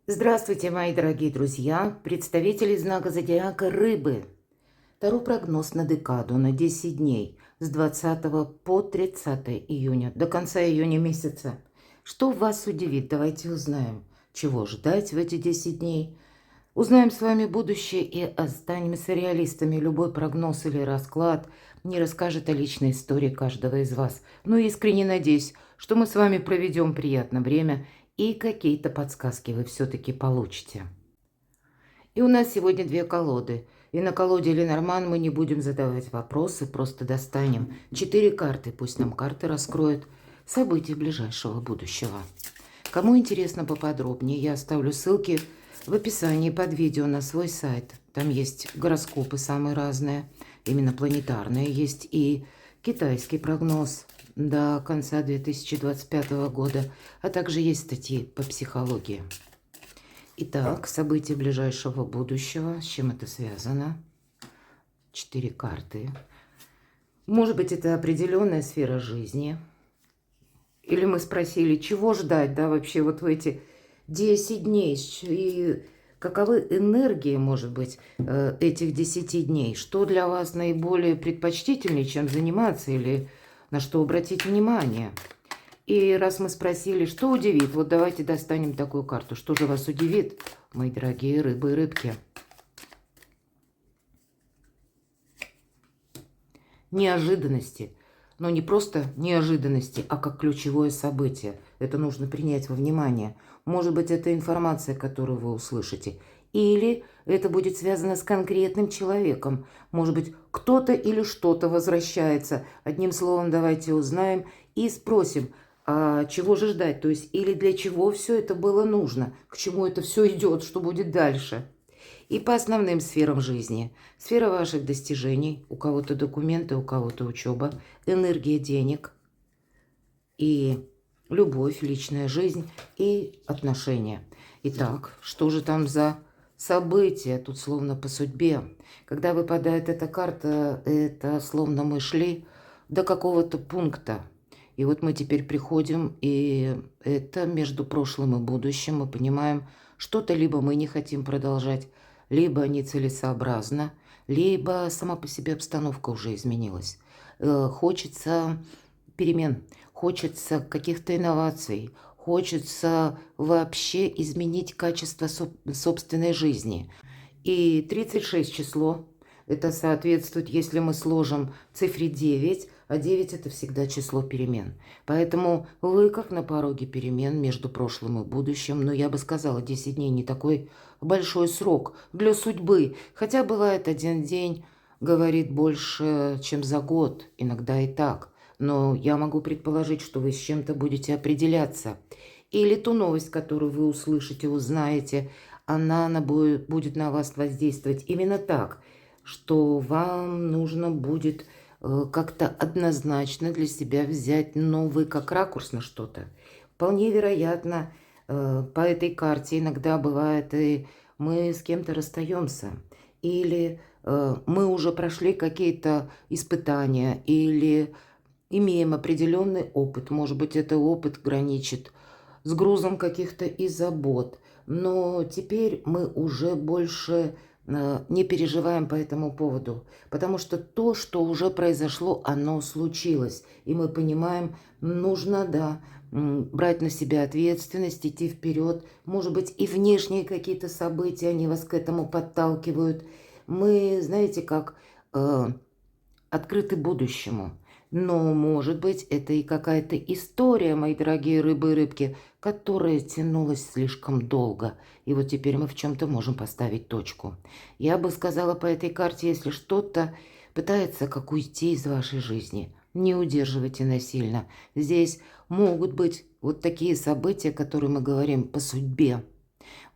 Здравствуйте, мои дорогие друзья, представители знака зодиака Рыбы. Таро прогноз на декаду на 10 дней с 20 по 30 июня, до конца июня месяца. Что вас удивит? Давайте узнаем, чего ждать в эти 10 дней. Узнаем с вами будущее и останемся реалистами. Любой прогноз или расклад не расскажет о личной истории каждого из вас. Но искренне надеюсь, что мы с вами проведем приятное время и какие-то подсказки вы все-таки получите. И у нас сегодня две колоды. И на колоде Ленорман мы не будем задавать вопросы, просто достанем 4 карты. Пусть нам карты раскроют события ближайшего будущего. Кому интересно поподробнее, я оставлю ссылки в описании под видео на свой сайт. Там есть гороскопы самые разные, именно планетарные. Есть и китайский прогноз до конца 2025 года, а также есть статьи по психологии. Итак, события ближайшего будущего. С чем это связано? 4 карты. Может быть, это определенная сфера жизни. Или мы спросили, чего ждать, да, вообще вот в эти 10 дней. И каковы энергии, может быть, этих 10 дней? Что для вас наиболее предпочтительнее, чем заниматься, или на что обратить внимание? И раз мы спросили, что удивит, вот давайте достанем такую карту. Что же вас удивит, мои дорогие рыбы и рыбки? Неожиданности. Но не просто неожиданности, а как ключевое событие. Это нужно принять во внимание. Может быть, это информация, которую вы услышите. Или это будет связано с конкретным человеком. Может быть, кто-то или что-то возвращается. Одним словом, давайте узнаем и спросим, а чего же ждать? То есть, или для чего все это было нужно? К чему это все идет? Что будет дальше? И по основным сферам жизни. Сфера ваших достижений, у кого-то документы, у кого-то учеба, энергия денег и любовь, личная жизнь и отношения. Итак, что же там за события? Тут словно по судьбе. Когда выпадает эта карта, это словно мы шли до какого-то пункта. И вот мы теперь приходим, и это между прошлым и будущим. Мы понимаем, что-то либо мы не хотим продолжать, либо нецелесообразно, либо сама по себе обстановка уже изменилась. Хочется перемен, хочется каких-то инноваций, хочется вообще изменить качество собственной жизни. И 36 число, это соответствует, если мы сложим цифре 9, а 9 это всегда число перемен. Поэтому вы как на пороге перемен между прошлым и будущим. Но я бы сказала, 10 дней не такой большой срок для судьбы. Хотя бывает один день говорит больше, чем за год. Иногда и так. Но я могу предположить, что вы с чем-то будете определяться. Или ту новость, которую вы услышите, узнаете, она будет на вас воздействовать именно так, что вам нужно будет как-то однозначно для себя взять новый как ракурс на что-то. Вполне вероятно, по этой карте иногда бывает, и мы с кем-то расстаемся, или мы уже прошли какие-то испытания, или имеем определенный опыт. Может быть, это опыт граничит с грузом каких-то и забот. Но теперь мы уже больше не переживаем по этому поводу. Потому что то, что уже произошло, оно случилось. И мы понимаем, нужно, да, брать на себя ответственность, идти вперед. Может быть, и внешние какие-то события, они вас к этому подталкивают. Мы, знаете, как открыты будущему. Но, может быть, это и какая-то история, мои дорогие рыбы и рыбки, которая тянулась слишком долго. И вот теперь мы в чем-то можем поставить точку. Я бы сказала по этой карте, если что-то пытается как уйти из вашей жизни, не удерживайте насильно. Здесь могут быть вот такие события, которые мы говорим по судьбе.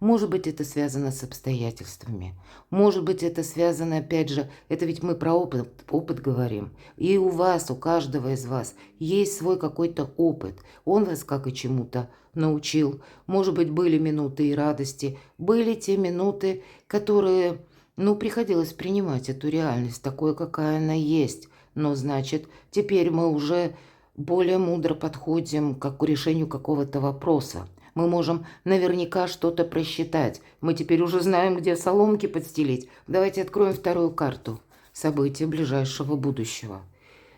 Может быть, это связано с обстоятельствами. Может быть, это связано, опять же, это ведь мы про опыт говорим. И у вас, у каждого из вас есть свой какой-то опыт. Он вас как и чему-то научил. Может быть, были минуты и радости. Были те минуты, которые, приходилось принимать эту реальность, такой, какая она есть. Но, значит, теперь мы уже более мудро подходим к решению какого-то вопроса. Мы можем наверняка что-то просчитать. Мы теперь уже знаем, где соломки подстелить. Давайте откроем вторую карту. События ближайшего будущего.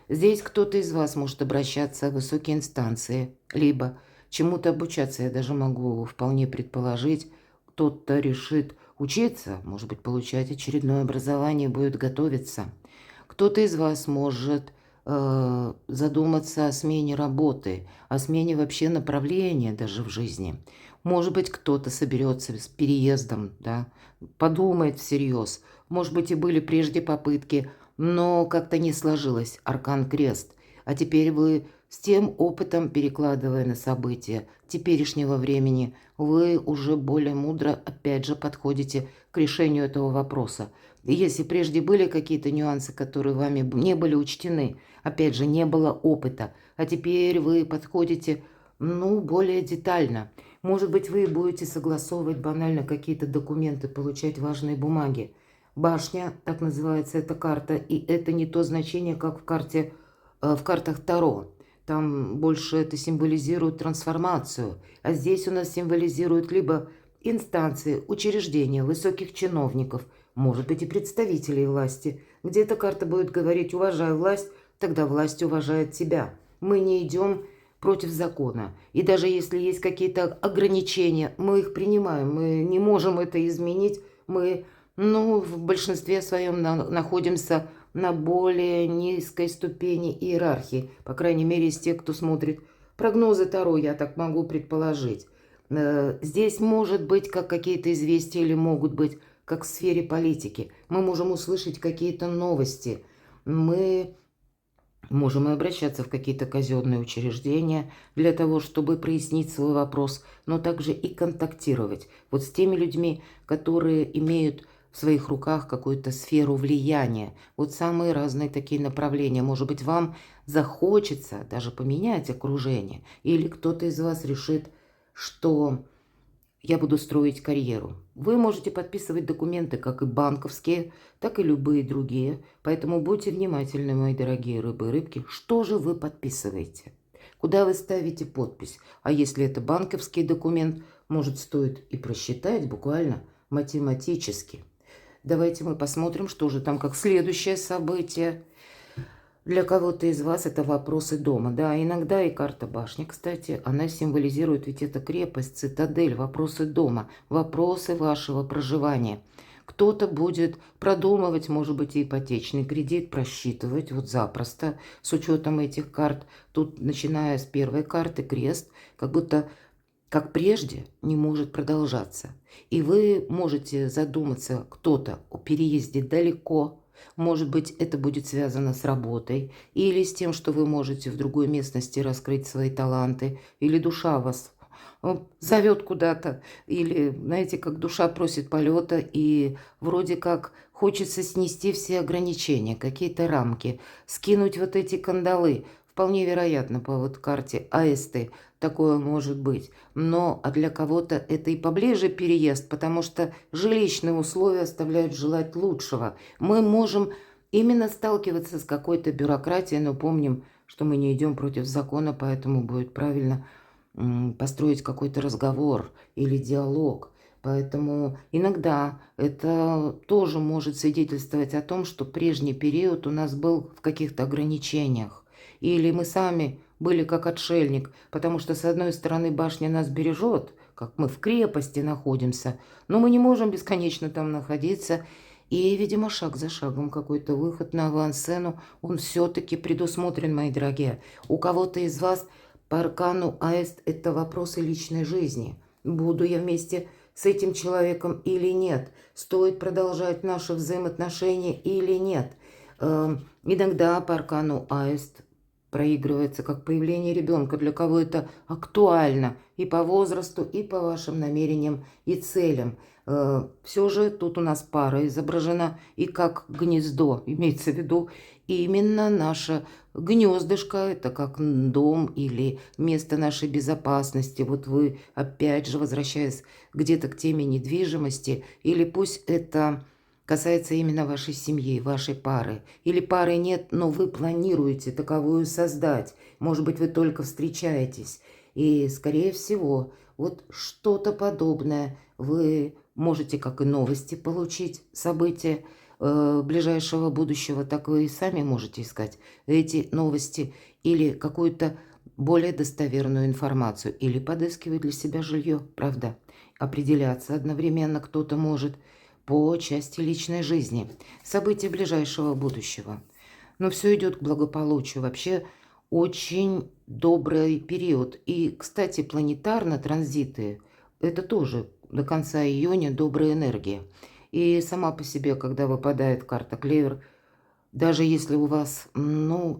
Здесь кто-то из вас может обращаться в высокие инстанции, либо чему-то обучаться. Я даже могу вполне предположить, кто-то решит учиться, может быть, получать очередное образование, будет готовиться. Кто-то из вас может задуматься о смене работы, о смене вообще направления даже в жизни. Может быть, кто-то соберется с переездом, да, подумает всерьез. Может быть, и были прежде попытки, но как-то не сложилось. Аркан Крест. А теперь вы с тем опытом, перекладывая на события теперешнего времени, вы уже более мудро, опять же, подходите к решению этого вопроса. И если прежде были какие-то нюансы, которые вами не были учтены, опять же, не было опыта, а теперь вы подходите, более детально. Может быть, вы будете согласовывать банально какие-то документы, получать важные бумаги. Башня, так называется эта карта, и это не то значение, как в картах Таро. Там больше это символизирует трансформацию, а здесь у нас символизирует либо инстанции, учреждения, высоких чиновников, может быть и представителей власти. Где-то карта будет говорить «уважай власть», тогда власть уважает тебя. Мы не идем против закона. И даже если есть какие-то ограничения, мы их принимаем, мы не можем это изменить, мы в большинстве своем находимся на более низкой ступени иерархии. По крайней мере, из тех, кто смотрит прогнозы Таро, я так могу предположить. Здесь может быть как какие-то известия или могут быть как в сфере политики. Мы можем услышать какие-то новости. Мы можем и обращаться в какие-то казенные учреждения для того, чтобы прояснить свой вопрос, но также и контактировать вот с теми людьми, которые имеют в своих руках какую-то сферу влияния. Вот самые разные такие направления. Может быть, вам захочется даже поменять окружение, или кто-то из вас решит, что я буду строить карьеру. Вы можете подписывать документы, как и банковские, так и любые другие. Поэтому будьте внимательны, мои дорогие рыбы и рыбки. Что же вы подписываете? Куда вы ставите подпись? А если это банковский документ, может, стоит и просчитать буквально математически. Давайте мы посмотрим, что же там как следующее событие. Для кого-то из вас это вопросы дома. Да, иногда и карта башни, кстати, она символизирует, ведь это крепость, цитадель, вопросы дома, вопросы вашего проживания. Кто-то будет продумывать, может быть, и ипотечный кредит, просчитывать вот запросто с учетом этих карт. Тут, начиная с первой карты, крест, как будто, как прежде, не может продолжаться. И вы можете задуматься, кто-то о переезде далеко. Может быть, это будет связано с работой или с тем, что вы можете в другой местности раскрыть свои таланты, или душа вас зовет куда-то, или, знаете, как душа просит полета, и вроде как хочется снести все ограничения, какие-то рамки, скинуть вот эти кандалы. Вполне вероятно, по вот карте Аисты такое может быть. Но для кого-то это и поближе переезд, потому что жилищные условия оставляют желать лучшего. Мы можем именно сталкиваться с какой-то бюрократией, но помним, что мы не идем против закона, поэтому будет правильно построить какой-то разговор или диалог. Поэтому иногда это тоже может свидетельствовать о том, что прежний период у нас был в каких-то ограничениях. Или мы сами были как отшельник, потому что, с одной стороны, башня нас бережет, как мы в крепости находимся, но мы не можем бесконечно там находиться. И, видимо, шаг за шагом какой-то выход на авансцену, он все-таки предусмотрен, мои дорогие. У кого-то из вас по аркану Аист – это вопросы личной жизни. Буду я вместе с этим человеком или нет? Стоит продолжать наши взаимоотношения или нет? Иногда по аркану Аист проигрывается как появление ребенка, для кого это актуально и по возрасту, и по вашим намерениям и целям. Все же тут у нас пара изображена и как гнездо, имеется в виду именно наше гнездышко, это как дом или место нашей безопасности. Вот вы, опять же, возвращаясь где-то к теме недвижимости, или пусть это касается именно вашей семьи, вашей пары. Или пары нет, но вы планируете таковую создать. Может быть, вы только встречаетесь. И, скорее всего, Вот что-то подобное вы можете как и новости получить, события ближайшего будущего, так вы и сами можете искать эти новости или какую-то более достоверную информацию, или подыскивать для себя жилье, правда. Определяться одновременно кто-то может по части личной жизни, события ближайшего будущего. Но все идет к благополучию. Вообще очень добрый период. И, кстати, планетарно транзиты – это тоже до конца июня добрая энергия. И сама по себе, когда выпадает карта Клевер, даже если у вас,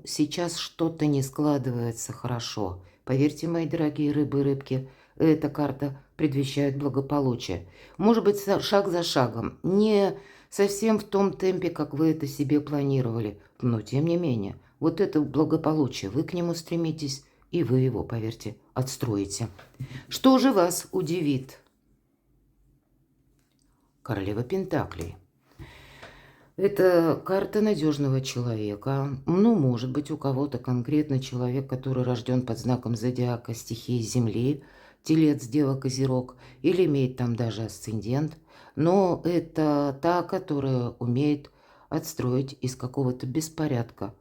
сейчас что-то не складывается хорошо, поверьте, мои дорогие рыбы и рыбки, эта карта предвещает благополучие. Может быть, шаг за шагом, не совсем в том темпе, как вы это себе планировали, но тем не менее, вот это благополучие, вы к нему стремитесь, и вы его, поверьте, отстроите. Что же вас удивит? Королева Пентаклей. Это карта надежного человека. Может быть, у кого-то конкретно человек, который рожден под знаком зодиака стихии Земли, Телец, Дева, Козерог, или имеет там даже асцендент. Но это та, которая умеет отстроить из какого-то беспорядка,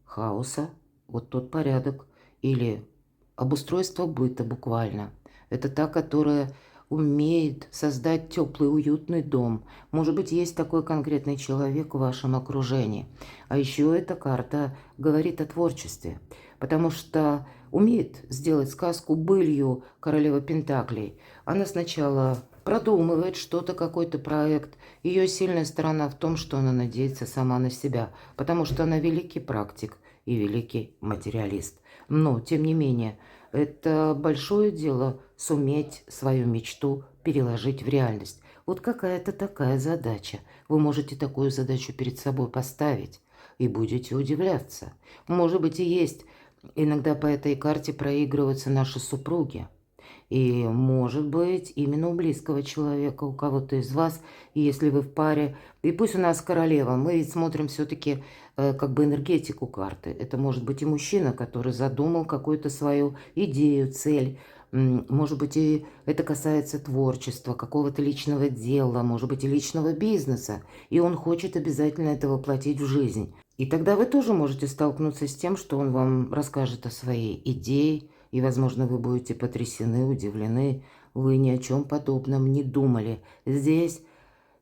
хаоса, вот тот порядок, или обустройство быта буквально. Это та, которая умеет создать теплый, уютный дом. Может быть, есть такой конкретный человек в вашем окружении. А еще эта карта говорит о творчестве, потому что умеет сделать сказку былью королева Пентаклей. Она сначала продумывает что-то, какой-то проект. Ее сильная сторона в том, что она надеется сама на себя, потому что она великий практик и великий материалист. Но, тем не менее, это большое дело суметь свою мечту переложить в реальность. Вот какая-то такая задача. Вы можете такую задачу перед собой поставить и будете удивляться. Может быть, и есть. Иногда по этой карте проигрываются наши супруги. И, может быть, именно у близкого человека, у кого-то из вас, если вы в паре. И пусть у нас королева, мы ведь смотрим все-таки как бы энергетику карты. Это может быть и мужчина, который задумал какую-то свою идею, цель. Может быть, и это касается творчества, какого-то личного дела, может быть, и личного бизнеса. И он хочет обязательно это воплотить в жизнь. И тогда вы тоже можете столкнуться с тем, что он вам расскажет о своей идее, и, возможно, вы будете потрясены, удивлены. Вы ни о чем подобном не думали. Здесь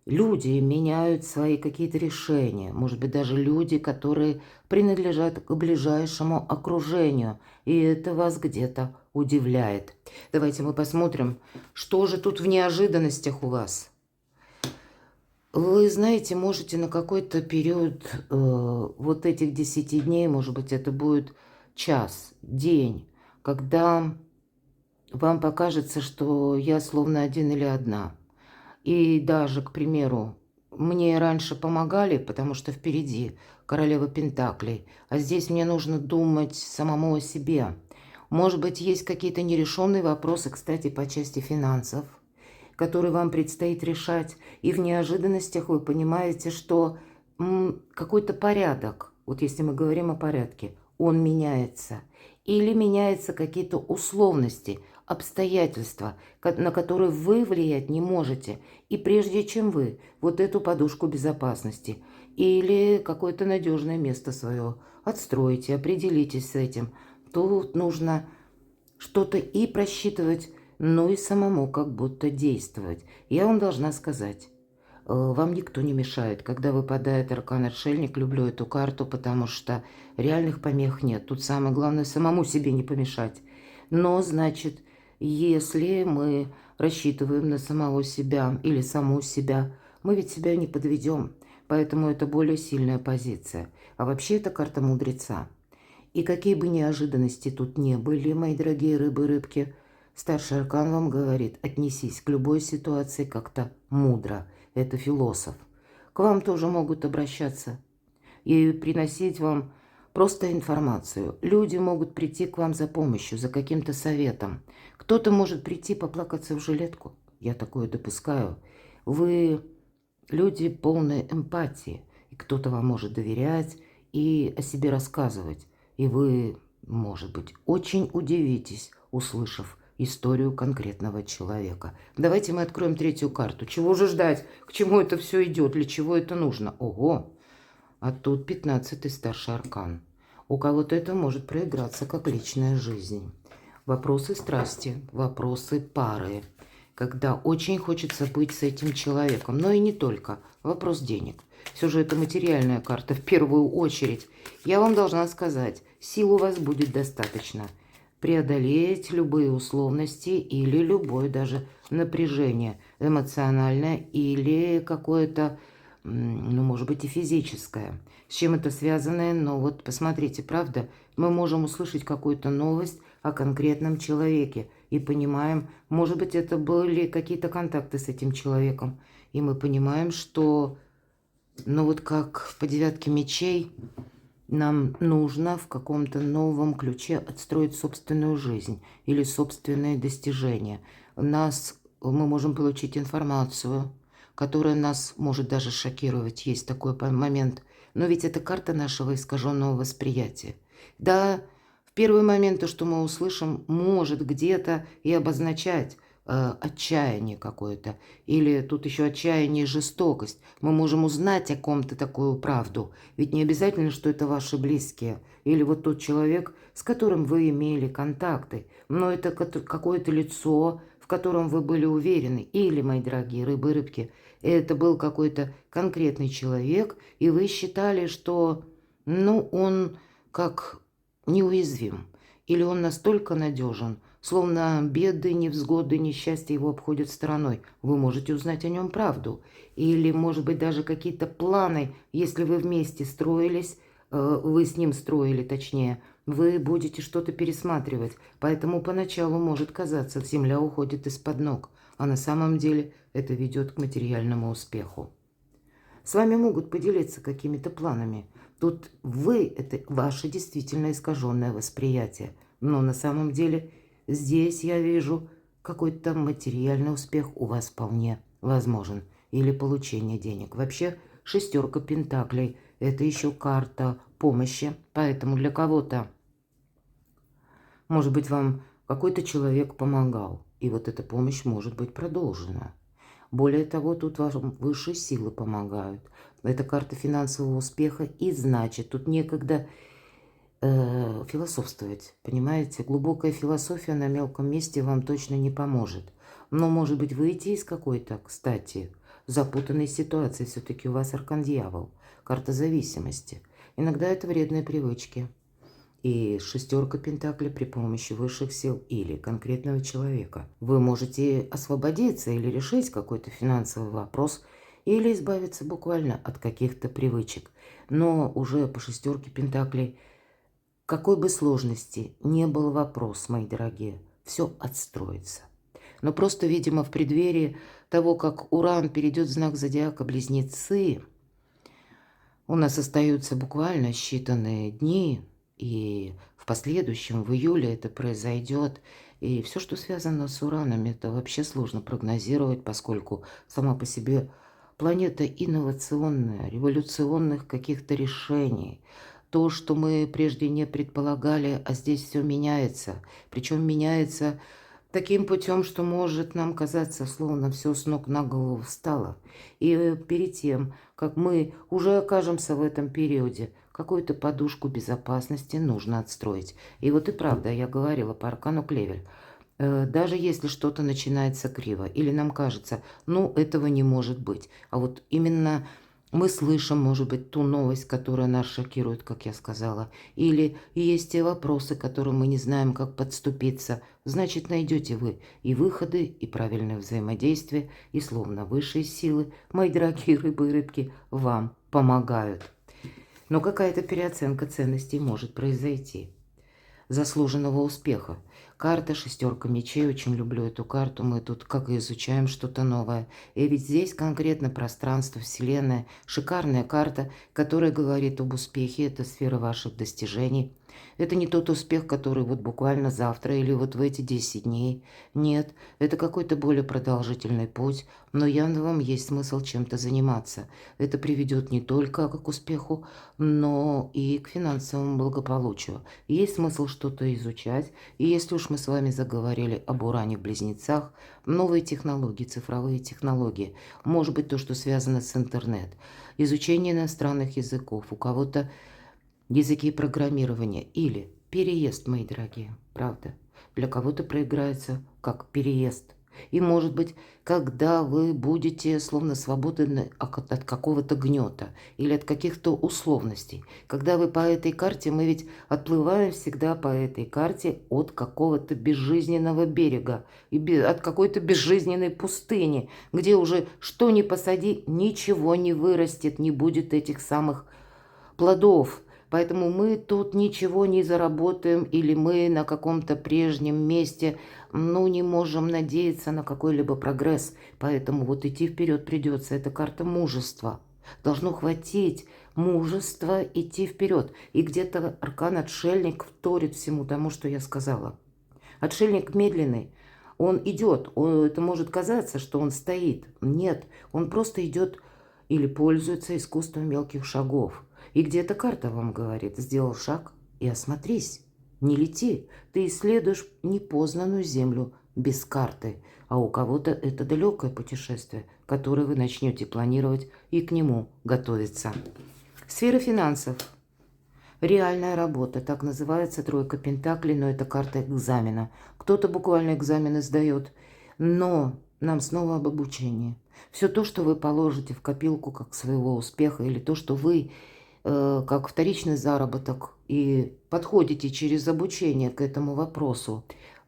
люди меняют свои какие-то решения. Может быть, даже люди, которые принадлежат к ближайшему окружению. И это вас где-то удивляет. Давайте мы посмотрим, что же тут в неожиданностях у вас. Вы знаете, можете на какой-то период вот этих 10 дней, может быть, это будет час, день, когда вам покажется, что я словно один или одна. И даже, к примеру, мне раньше помогали, потому что впереди королева Пентаклей, а здесь мне нужно думать самому о себе. Может быть, есть какие-то нерешенные вопросы, кстати, по части финансов, которые вам предстоит решать. И в неожиданностях вы понимаете, что какой-то порядок, вот если мы говорим о порядке, он меняется. Или меняются какие-то условности, обстоятельства, на которые вы влиять не можете. И прежде чем вы вот эту подушку безопасности или какое-то надежное место свое отстроите, определитесь с этим, тут нужно что-то и просчитывать, но и самому как будто действовать. Я вам должна сказать, вам никто не мешает. Когда выпадает аркан-отшельник, люблю эту карту, потому что реальных помех нет. Тут самое главное самому себе не помешать. Но, значит, если мы рассчитываем на самого себя или саму себя, мы ведь себя не подведем. Поэтому это более сильная позиция. А вообще это карта мудреца. И какие бы неожиданности тут не были, мои дорогие рыбы-рыбки, старший аркан вам говорит, отнесись к любой ситуации как-то мудро. Это философ. К вам тоже могут обращаться и приносить вам просто информацию. Люди могут прийти к вам за помощью, за каким-то советом. Кто-то может прийти поплакаться в жилетку. Я такое допускаю. Вы люди полной эмпатии. И кто-то вам может доверять и о себе рассказывать. И вы, может быть, очень удивитесь, услышав историю конкретного человека. Давайте мы откроем третью карту. Чего же ждать? К чему это все идет? Для чего это нужно? Ого! А тут 15-й старший аркан. У кого-то это может проиграться как личная жизнь. Вопросы страсти, вопросы пары. Когда очень хочется быть с этим человеком. Но и не только. Вопрос денег. Все же это материальная карта в первую очередь. Я вам должна сказать, сил у вас будет достаточно. Преодолеть любые условности или любое даже напряжение эмоциональное или какое-то, ну, может быть, и физическое. С чем это связано? Но вот посмотрите, правда, мы можем услышать какую-то новость о конкретном человеке и понимаем, может быть, это были какие-то контакты с этим человеком, и мы понимаем, что, ну, вот как по 9 мечей, нам нужно в каком-то новом ключе отстроить собственную жизнь или собственные достижения. Мы можем получить информацию, которая нас может даже шокировать. Есть такой момент. Но ведь это карта нашего искаженного восприятия. Да, в первый момент то, что мы услышим, может где-то и обозначать отчаяние какое-то. Или тут еще отчаяние и жестокость. Мы можем узнать о ком-то такую правду. Ведь не обязательно, что это ваши близкие. Или вот тот человек, с которым вы имели контакты. Но это какое-то лицо, в котором вы были уверены. Или, мои дорогие рыбы и рыбки, это был какой-то конкретный человек, и вы считали, что, ну, он как неуязвим. Или он настолько надежен, словно беды, невзгоды, несчастья его обходят стороной. Вы можете узнать о нем правду. Или, может быть, даже какие-то планы, если вы вместе строились, вы с ним строили, точнее, вы будете что-то пересматривать. Поэтому поначалу может казаться, земля уходит из-под ног. А на самом деле это ведет к материальному успеху. С вами могут поделиться какими-то планами. Тут это ваше действительно искаженное восприятие. Но на самом деле здесь я вижу какой-то материальный успех у вас вполне возможен. Или получение денег. Вообще 6 пентаклей – это еще карта помощи. Поэтому для кого-то, может быть, вам какой-то человек помогал. И вот эта помощь может быть продолжена. Более того, тут вам высшие силы помогают. Это карта финансового успеха. И значит, тут некогда философствовать, понимаете? Глубокая философия на мелком месте вам точно не поможет. Но, может быть, выйти из какой-то, кстати, запутанной ситуации. Все-таки у вас аркан дьявол, карта зависимости. Иногда это вредные привычки. И 6 пентаклей при помощи высших сил или конкретного человека. Вы можете освободиться или решить какой-то финансовый вопрос, или избавиться буквально от каких-то привычек. Но уже по 6 пентаклей, какой бы сложности не был вопрос, мои дорогие, все отстроится. Но просто, видимо, в преддверии того, как Уран перейдет в знак зодиака Близнецы, у нас остаются буквально считанные дни, и в последующем, в июле это произойдет. И все, что связано с Ураном, это вообще сложно прогнозировать, поскольку сама по себе планета инновационная, революционных каких-то решений. То, что мы прежде не предполагали, а здесь все меняется. Причем меняется таким путем, что может нам казаться, словно все с ног на голову встало. И перед тем, как мы уже окажемся в этом периоде, какую-то подушку безопасности нужно отстроить. И вот и правда, я говорила по аркану Клевель. Даже если что-то начинается криво, или нам кажется, ну, этого не может быть. А вот именно мы слышим, может быть, ту новость, которая нас шокирует, как я сказала. Или есть те вопросы, к которым мы не знаем, как подступиться. Значит, найдете вы и выходы, и правильное взаимодействие, и словно высшие силы, мои дорогие рыбы и рыбки, вам помогают. Но какая-то переоценка ценностей может произойти. Заслуженного успеха. Карта 6 мечей, очень люблю эту карту, мы тут как и изучаем что-то новое. И ведь здесь конкретно пространство, вселенная, шикарная карта, которая говорит об успехе, это сфера ваших достижений. Это не тот успех, который вот буквально завтра или вот в эти 10 дней. Нет, это какой-то более продолжительный путь, но явно вам есть смысл чем-то заниматься. Это приведет не только к успеху, но и к финансовому благополучию. Есть смысл что-то изучать, и если уж мы с вами заговорили об уране в близнецах, новые технологии, цифровые технологии, может быть то, что связано с интернет, изучение иностранных языков, у кого-то языки программирования или переезд, мои дорогие, правда. Для кого-то проиграется как переезд. И может быть, когда вы будете словно свободны от какого-то гнета или от каких-то условностей. Когда вы по этой карте, мы ведь отплываем всегда по этой карте от какого-то безжизненного берега, и от какой-то безжизненной пустыни, где уже что ни посади, ничего не вырастет, не будет этих самых плодов. Поэтому мы тут ничего не заработаем, или мы на каком-то прежнем месте, ну, не можем надеяться на какой-либо прогресс. Поэтому вот идти вперед придется. Это карта мужества. Должно хватить мужества идти вперед. И где-то аркан отшельник вторит всему тому, что я сказала. Отшельник медленный. Он идет. Это может казаться, что он стоит. Нет, он просто идет или пользуется искусством мелких шагов. И где-то карта вам говорит: сделал шаг и осмотрись, не лети. Ты исследуешь непознанную землю без карты, а у кого-то это далекое путешествие, которое вы начнете планировать и к нему готовиться. Сфера финансов. Реальная работа, так называется тройка пентаклей, но это карта экзамена. Кто-то буквально экзамены сдает, но нам снова об обучении. Все то, что вы положите в копилку как своего успеха, или то, что вы как вторичный заработок и подходите через обучение к этому вопросу,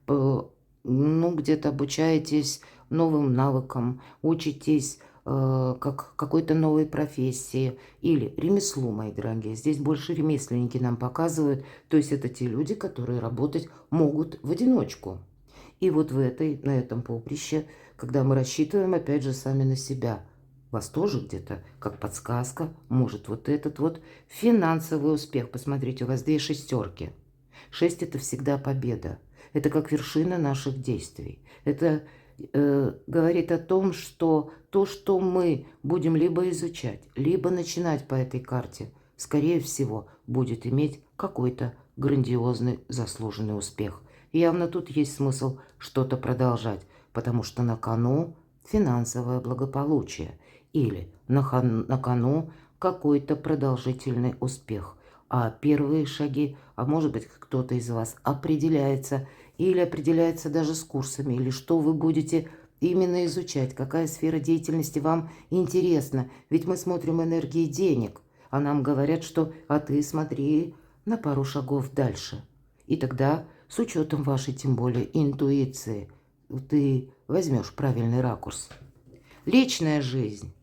ну, где-то обучаетесь новым навыкам, учитесь как какой-то новой профессии или ремеслу, мои дорогие. Здесь больше ремесленники нам показывают, то есть это те люди, которые работать могут в одиночку. И вот на этом поприще, когда мы рассчитываем, опять же, сами на себя, вас тоже где-то, как подсказка, может вот этот вот финансовый успех. Посмотрите, у вас 2 шестерки. 6 – это всегда победа. Это как вершина наших действий. Это говорит о том, что то, что мы будем либо изучать, либо начинать по этой карте, скорее всего, будет иметь какой-то грандиозный заслуженный успех. И явно тут есть смысл что-то продолжать, потому что на кону финансовое благополучие или на кону какой-то продолжительный успех. А первые шаги, а может быть кто-то из вас определяется или определяется даже с курсами, или что вы будете именно изучать, какая сфера деятельности вам интересна. Ведь мы смотрим энергии денег, а нам говорят, что «а ты смотри на пару шагов дальше». И тогда, с учетом вашей, тем более, интуиции, ты возьмешь правильный ракурс. Личная жизнь.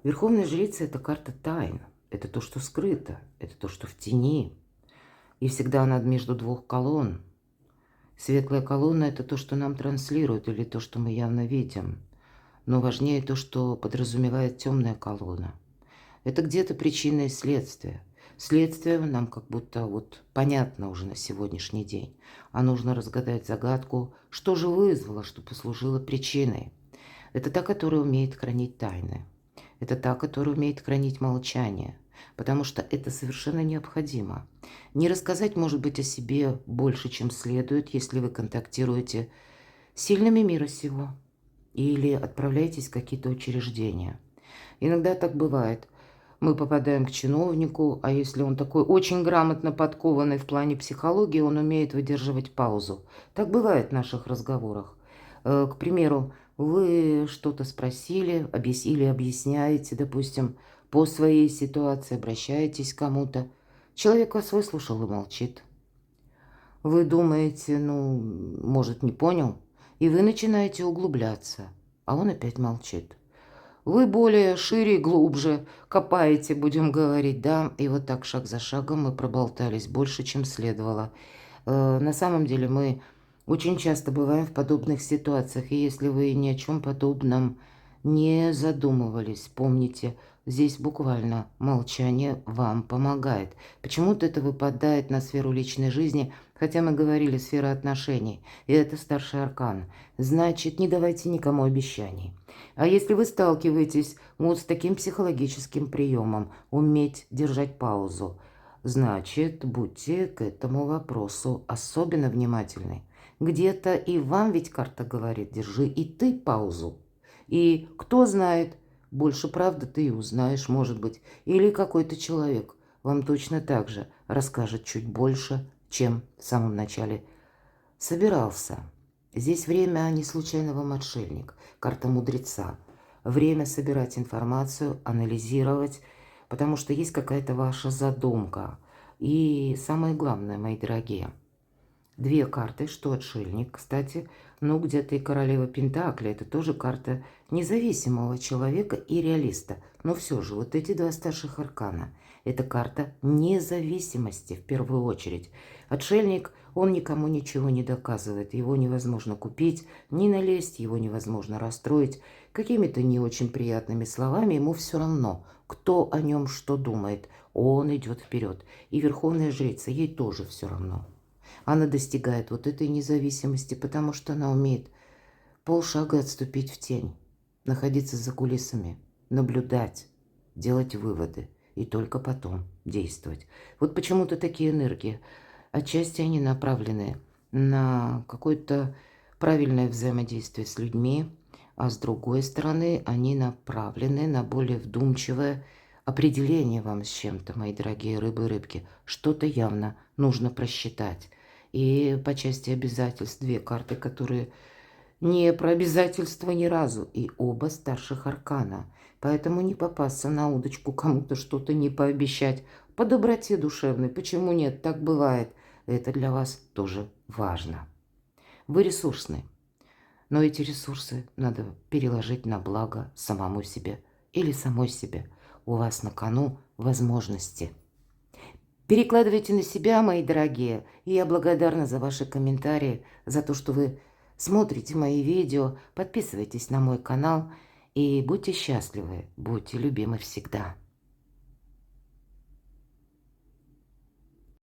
Верховная жрица – это карта тайн. Это то, что скрыто, это то, что в тени. И всегда она между двух колонн. Светлая колонна – это то, что нам транслируют, или то, что мы явно видим. Но важнее то, что подразумевает темная колонна. Это где-то причина и следствие. Следствие нам как будто вот понятно уже на сегодняшний день. А нужно разгадать загадку, что же вызвало, что послужило причиной. Это та, которая умеет хранить тайны. Это та, которая умеет хранить молчание. Потому что это совершенно необходимо. Не рассказать, может быть, о себе больше, чем следует, если вы контактируете с сильными мира сего или отправляетесь в какие-то учреждения. Иногда так бывает. Мы попадаем к чиновнику, а если он такой очень грамотно подкованный в плане психологии, он умеет выдерживать паузу. Так бывает в наших разговорах. К примеру, вы что-то спросили, или объясняете, допустим, по своей ситуации, обращаетесь к кому-то. Человек вас выслушал и молчит. Вы думаете, ну, может, не понял, и вы начинаете углубляться, а он опять молчит. Вы более шире и глубже копаете, будем говорить, да, и вот так шаг за шагом мы проболтались больше, чем следовало. На самом деле мы очень часто бываем в подобных ситуациях, и если вы ни о чем подобном не задумывались, помните, Здесь буквально молчание вам помогает. Почему-то это выпадает на сферу личной жизни, хотя мы говорили сфера отношений, и это старший аркан. Значит, не давайте никому обещаний. А если вы сталкиваетесь вот с таким психологическим приемом, уметь держать паузу, значит, будьте к этому вопросу особенно внимательны. Где-то и вам ведь карта говорит, держи и ты паузу. И кто знает, больше правды ты и узнаешь, может быть. Или какой-то человек вам точно так же расскажет чуть больше, чем в самом начале собирался. Здесь время не случайного мошенника, карта мудреца. Время собирать информацию, анализировать, потому что есть какая-то ваша задумка. И самое главное, мои дорогие, две карты, что отшельник, кстати, ну где-то и королева Пентакли, это тоже карта независимого человека и реалиста. Но все же, вот эти два старших аркана, это карта независимости в первую очередь. Отшельник, он никому ничего не доказывает, его невозможно купить, не налезть, его невозможно расстроить. Какими-то не очень приятными словами ему все равно, кто о нем что думает, он идет вперед. И верховная жрица, ей тоже все равно. Она достигает вот этой независимости, потому что она умеет полшага отступить в тень, находиться за кулисами, наблюдать, делать выводы и только потом действовать. Вот почему-то такие энергии. Отчасти они направлены на какое-то правильное взаимодействие с людьми, а с другой стороны они направлены на более вдумчивое определение вам с чем-то, мои дорогие рыбы и рыбки. Что-то явно нужно просчитать. И по части обязательств две карты, которые не про обязательства ни разу. И оба старших аркана. Поэтому не попасться на удочку, кому-то что-то не пообещать. По доброте душевной. Почему нет? Так бывает. Это для вас тоже важно. Вы ресурсны. Но эти ресурсы надо переложить на благо самому себе или самой себе. У вас на кону возможности. Перекладывайте на себя, мои дорогие. И я благодарна за ваши комментарии, за то, что вы смотрите мои видео. Подписывайтесь на мой канал и будьте счастливы, будьте любимы всегда.